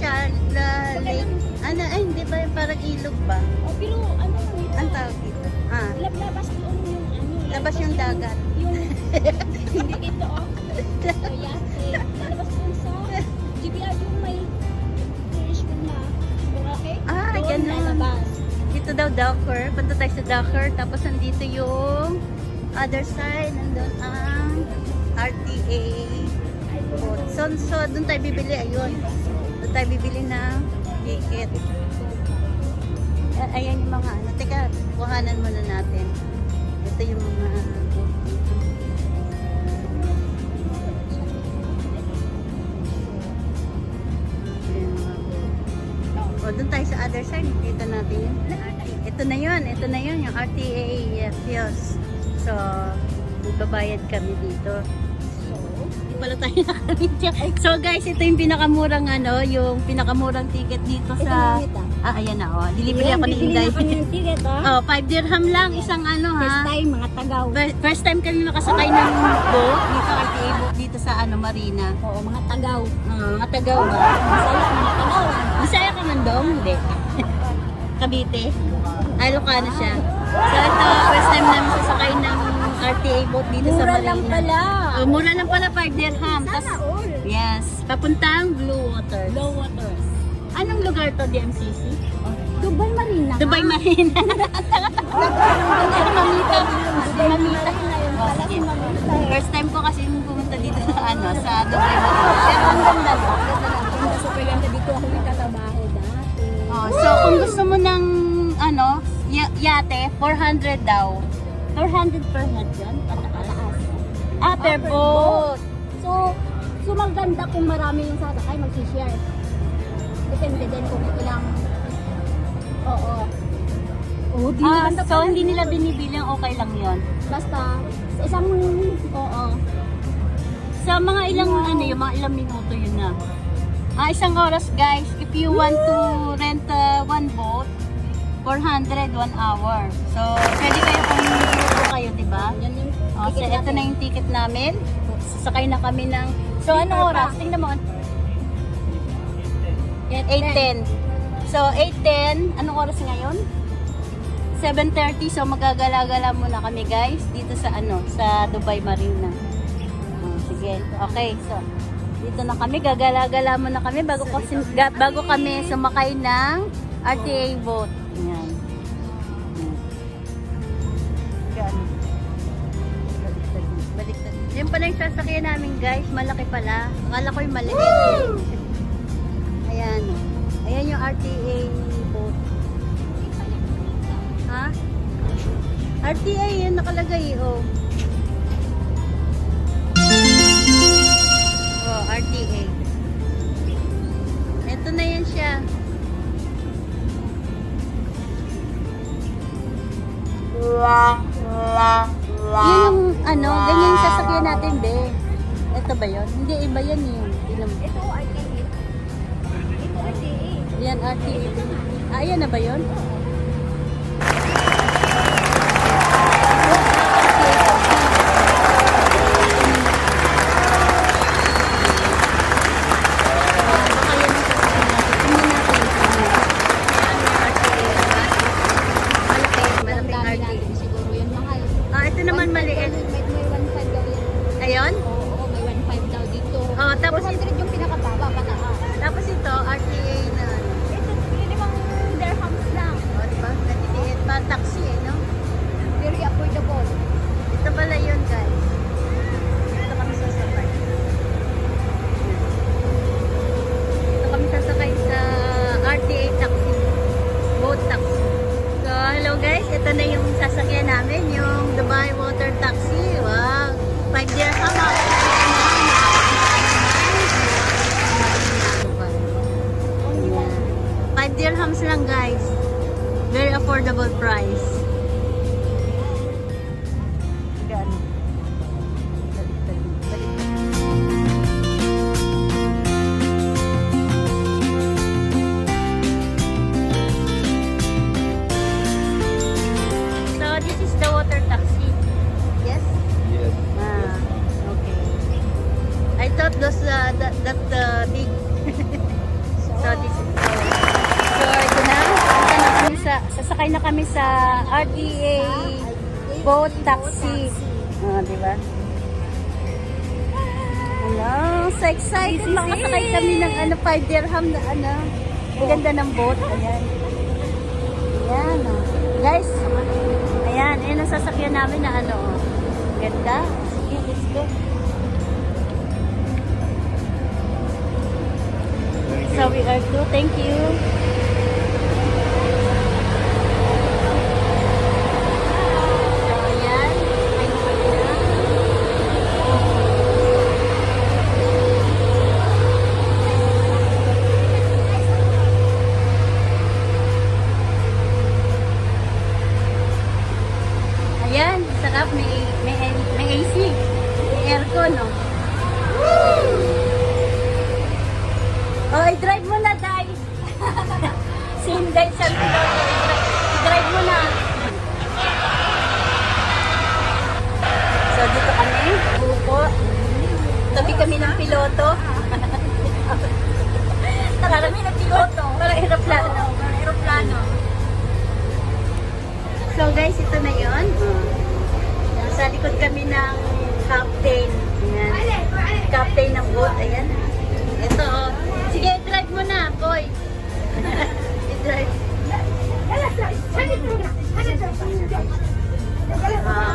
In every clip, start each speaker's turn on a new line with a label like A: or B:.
A: Lake. Ano, ay, hindi ba yung parang ilog ba?
B: Oh, pero ano
A: Ang tawag dito? Ah,
B: labas doon yung ano.
A: labas yung dagat.
B: Yung, hindi ito oh. So, yate. Labas doon sa GBR yung may Irish na Boracay.
A: Ah,
B: Doon
A: ganun.
B: lalabas.
A: Dito daw Docker. Punta tayo sa Docker. Tapos nandito yung other side. Nandun ang RTA. So doon tayo bibili. Ayun. Doon tayo bibili ng ticket. Ayan yung mga ano. Teka, kuhanan muna natin. Ito yung mga o, doon tayo sa other side. Dito natin yun. Ito na yun. Ito na yun. Yung RTA Fios. So, magbabayad kami dito. Hindi pala tayo nakarito. So guys, ito yung pinakamurang ano, yung pinakamurang ticket dito sa... ayan na, oh. Delivery ako ni Inday.
B: Yung ticket,
A: Oh, 5 dirham lang. Isang ano,
B: First
A: ha.
B: time, mga tagaw.
A: First time kami makasakay ng boat. Dito, RTA boat dito sa ano, Marina.
B: Oo, mga tagaw.
A: Mga tagaw ba?
B: Masaya, mga tagaw.
A: Masaya ka man dong? Hindi. Cavite. Ay, Lucano siya. So ito, first time namin sasakay ng RTA boat dito sa
B: Mura
A: Marina.
B: lang pala.
A: Oh, mura lang pala 5 dirham.
B: Sana all.
A: Yes, papuntang Blue Water.
B: Low waters.
A: Anong lugar to, DMCC?
B: Dubai Marina.
A: Dubai Marina. Mamita. Mamita. Oh, sige. First time ko kasi pumunta dito sa ano, sa Dubai Marina. Pero ang ganda lang.
B: Ang super ganda dito ako nagtatrabaho dati.
A: Oh, so kung gusto mo ng ano, yate, 400 daw. 400 per head yan? Pataas. Ah, per boat.
B: So maganda kung marami yung sasakay, mag-share. Depende din kung ilang. Oo. Oh, di maganda
A: So
B: pala.
A: hindi nila binibilang okay lang yon.
B: Basta, sa isang, oo.
A: Sa mga ilang ano, yung mga ilang minuto yun na. Isang oras guys, if you want to rent one boat, 400, 1 hour. So, pwede kayo kung minuto kayo, di ba?
B: Yan yung
A: So,
B: ticket
A: ito
B: natin.
A: na yung ticket namin. Sasakay na kami ng... So, anong oras? Tingnan mo. 8:10. So, 8:10. Anong oras ngayon? 7:30. So, magagala-gala muna kami guys dito sa ano, sa Dubai Marina. Sige. Okay. So, dito na kami. Gagala-gala muna kami bago kami sumakay ng RTA boat. Yan. Baliktad. Yan pala yung sasakyan namin guys. Malaki pala. Akala ko yung maliit. Ayan. Ayan yung RTA boat. Ha? RTA yan nakalagay. Oh. Oh, RTA. Ito na yan siya. Yun yung ano, ganyan yung sasakyan natin, be. Ito ba yun? Hindi, iba yan yun.
B: Ito, RTA. Ito, RTA.
A: Yan, RTA. Ayan na ba yun?
B: Siguro yun mahal.
A: Ito naman maliit.
B: May 1.5 daw yan.
A: Ayun?
B: Oo, may 1.5 daw dito.
A: Oh, tapos
B: 400 yung pinakababa, pataas.
A: Tapos ito, RTA na ano.
B: Ito, limang dirhams lang.
A: O, diba? Natitiit pa. Taxi eh, no?
B: Very affordable.
A: Ito pala yun, guys. Dito kami sasakay. Dito kami sasakay sa RTA taxi. Boat taxi. So, hello guys. Ito na yung sasakyan namin. Yung Dubai Water Taxi. Wow. 5 dirham. 5 dirhams lang guys. Very affordable price. Gano? So this is the water taxi. Yes?
C: Yes.
A: Okay. I thought those that big. So So, ito na. Punta na kami sasakay na kami sa RDA boat taxi. Oh, di ba? Hello, so excited. Makasakay kami ng 5 dirham na Ang ganda ng boat. Ayan. Ayan, oh. Guys, ayan ang sasakyan namin na oh. Ganda. Sige, let's go. So we are to. Thank you. So ayan. Ay, ayan, sarap. May AC. May aircon, no? Oh, i-drive mo na, Day. Si Inday, sabi ko, i-drive mo na. So, dito kami. Upo. Tabi kami ng piloto. Tara kami ng piloto. Parang aeroplano. So, guys, ito na yun. Nasa likod kami ng captain. Ayan. Captain ng boat. Ayan. Ito, oh. Sige, drive mo na, boy. I-drive.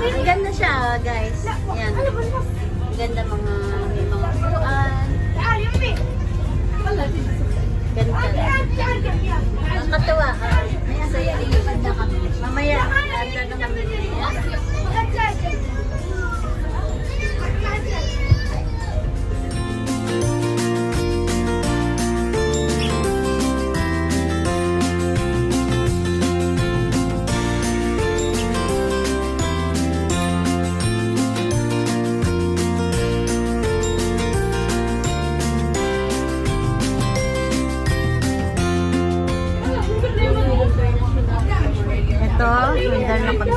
A: Ang ganda siya, guys. Ayan. Ang ganda may mga puan. Ganda. Ang katuwa. Masaya na kami. Mamaya, ganda na kami. Ito, ganda na pag...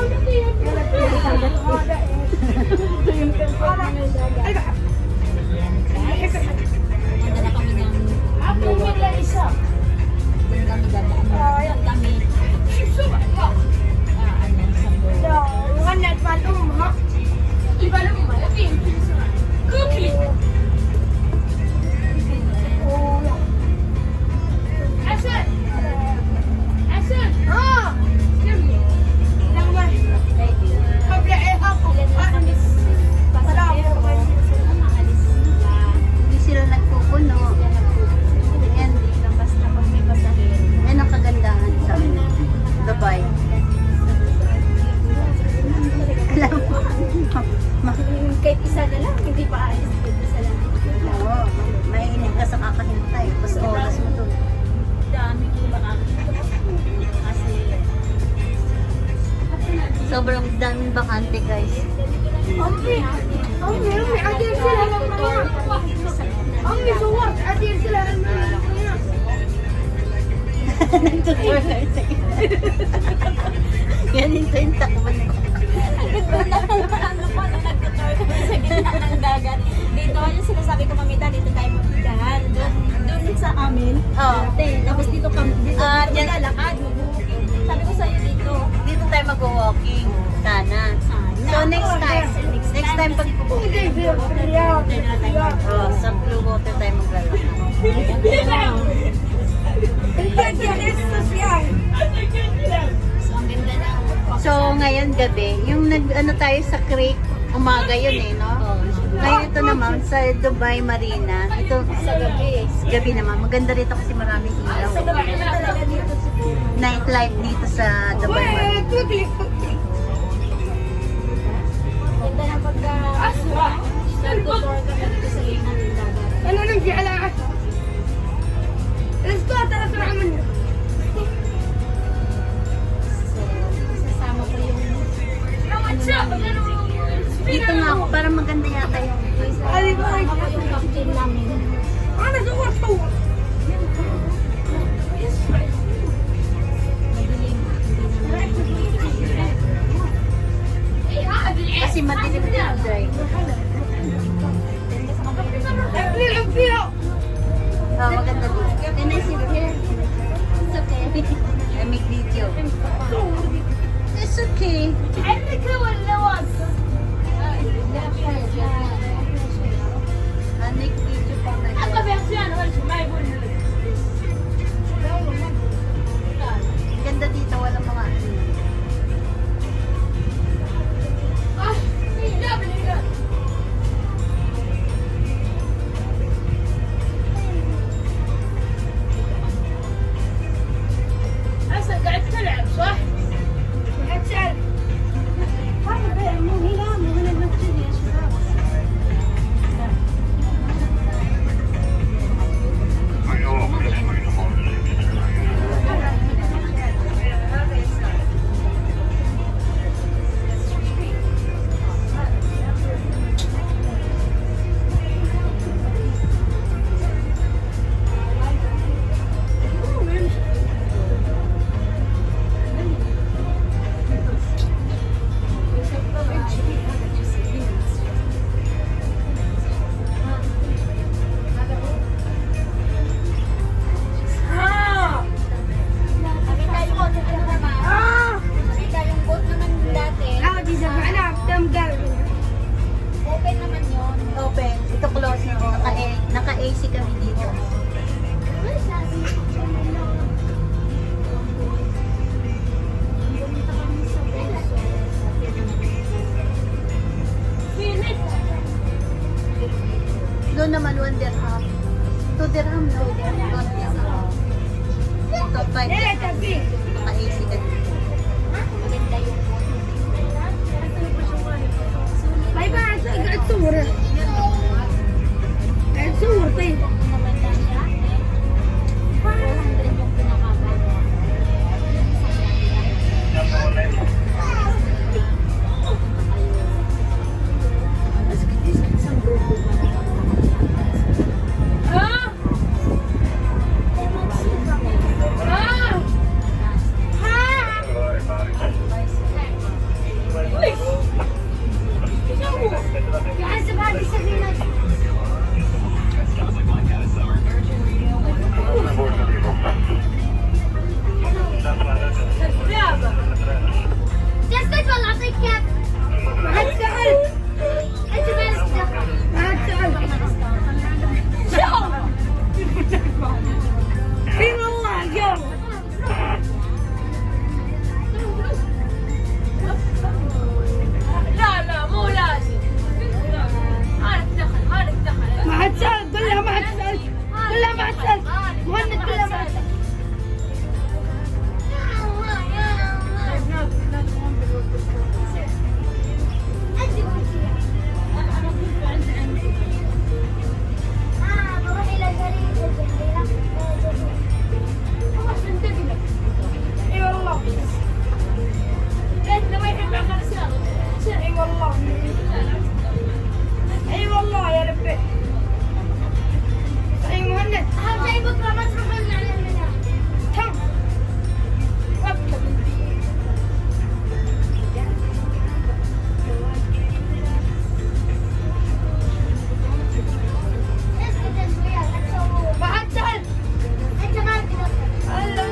A: Hindi sila nagpupuno. Yan, yan ang kagandahan sa Dubai. Alam mo,
B: Kahit isa na lang, hindi pa alis. Kahit isa lang.
A: oo, mainit ka sa kakahintay. Basta oras mo to.
B: Dami ko kasi
A: Sobrang daming bakante, guys. Nagtutur guys. Yan yung takban ko.
B: sa gitna ng dagat. Dito, yung sinasabi ko, mamita, dito tayo magpigahan. Doon sa amin.
A: Oo.
B: Tapos dito kami, dito
A: Yan.
B: lalakad. Sabi ko sa'yo dito.
A: Dito tayo mag-walking. Sana. So next time pag sa Blue Water tayo maglalakad.
B: So, ang ganda na.
A: So ngayon gabi, yung tayo sa creek, umaga yun no? Ngayon ito naman sa Dubai Marina. Ito
B: Sa gabi.
A: gabi naman. Maganda rito kasi maraming ilaw.
B: Sa gabi na talaga dito siguro.
A: Nightlife dito sa Dubai Marina.
B: Ganda na pagka nag-tour ka dito sa gitna ng dagat. So, isasama ko yung
A: Dito nga ako para maganda yata yung
B: isasama ko yung captain namin. Madilim.
A: kasi madilim din ang drive.
B: Ganda sa kapatid.
A: 2 dirham, no? 2 dirham. Ito, 5 dirham. Maka-AC ka dito.
B: Maganda yung
C: Bye bye. قاعد تصور. قاعد تصور طيب.
B: 400 yung pinakababa.
C: ها؟ ها؟
B: يحسب هذه السفينة. جسد والله اعطيك كاب.
C: ما حد سأل.
B: انت مالك دخل.
C: ما حد سأل. اي والله اليوم.
D: لا لا مو لازم. ما لك دخل ما لك دخل.
C: ما حد سأل. قل لها ما حد سأل. قل لها ما حد سأل. مهند قل لها ما حد سأل.
B: بروح الى الجريدة.
C: اي والله.
D: لأنه ما يحب عقل ساغر.
C: اي والله. اي والله يا ربي. اي مهند.
B: اهم شيء بكره ما تروحون على المنام.
C: تم. وكل.
B: اسكت انت وياك لا تسوون.
C: ما حد سأل.
B: انت ما تقدر.
C: هلا.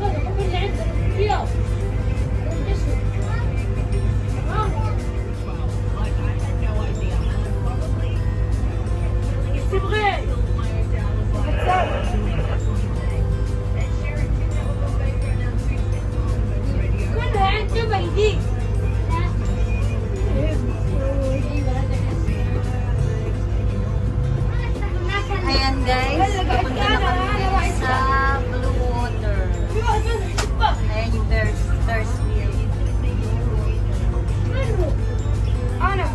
D: هذا هو اللي عندك رياض. ايش تبغي؟ كلها عند دبي ذي.
A: Ayan guys, papunta na kami sa Blue Water. Ayan yung Bears Wheel.
C: انا.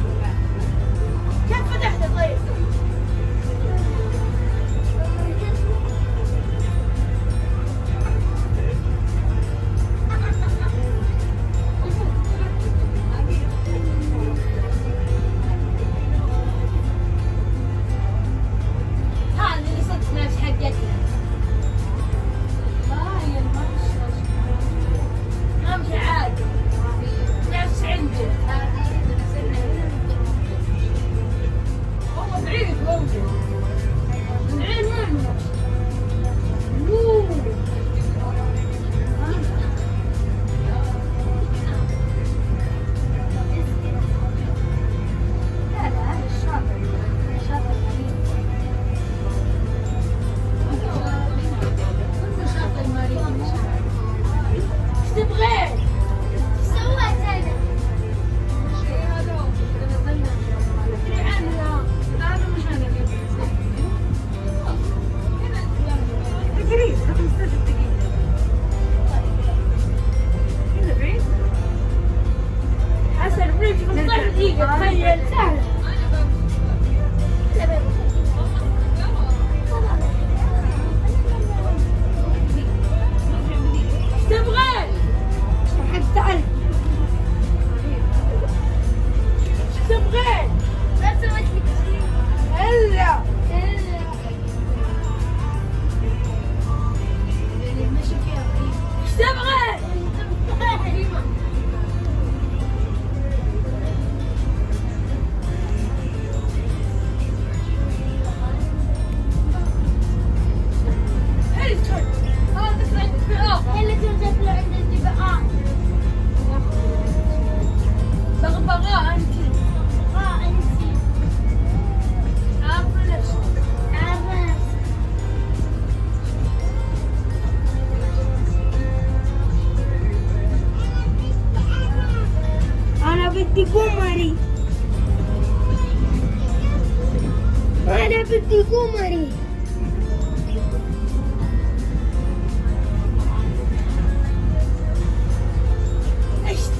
D: كيف فتحته طيب؟ هذا اللي صدق ناس حقتنا. هاي المرشة امشي عادي. نفس عندي. والله بعيد موجود. العين وين؟ أوه.
B: لا لا هذا الشاطئ. شاطئ غريب.
D: شاطئ المريض. ايش تبغي؟
B: سويت انا.
D: ادري عنها. هذا مش انا.
C: قريب 15 دقيقة. كذا بعيد.
D: حسن بريج 15 دقيقة تخيل سهل. ايش تبغي؟
C: ما حد سأل.
D: ايش تبغي؟
B: لا سويت لك شيء.
C: هلا.
D: ايش تبغي؟
C: petit Mari. Ada petit Mari.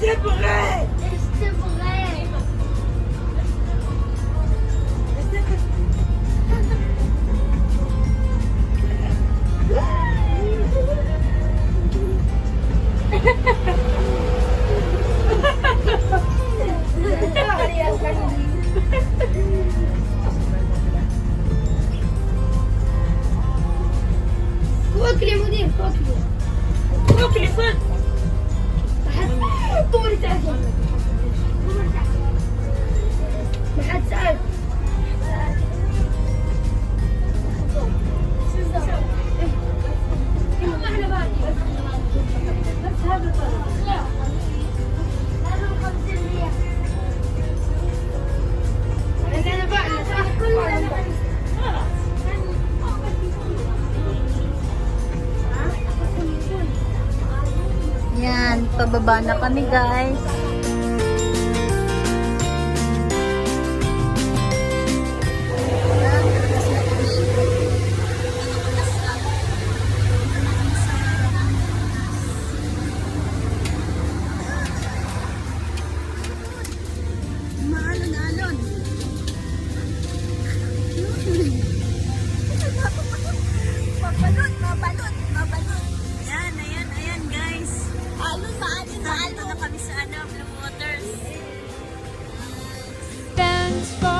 C: C'était vrai.
B: Este vrai.
C: كوكلي مدير كوكلي. كوكلي فن. طول تعال. ما حد سأل. أنا بعد
A: Yan, pababa na kami guys. Maalon-alon. Mabalot. Ayan guys. Alon na kami sa Blue Waters.
D: Dance for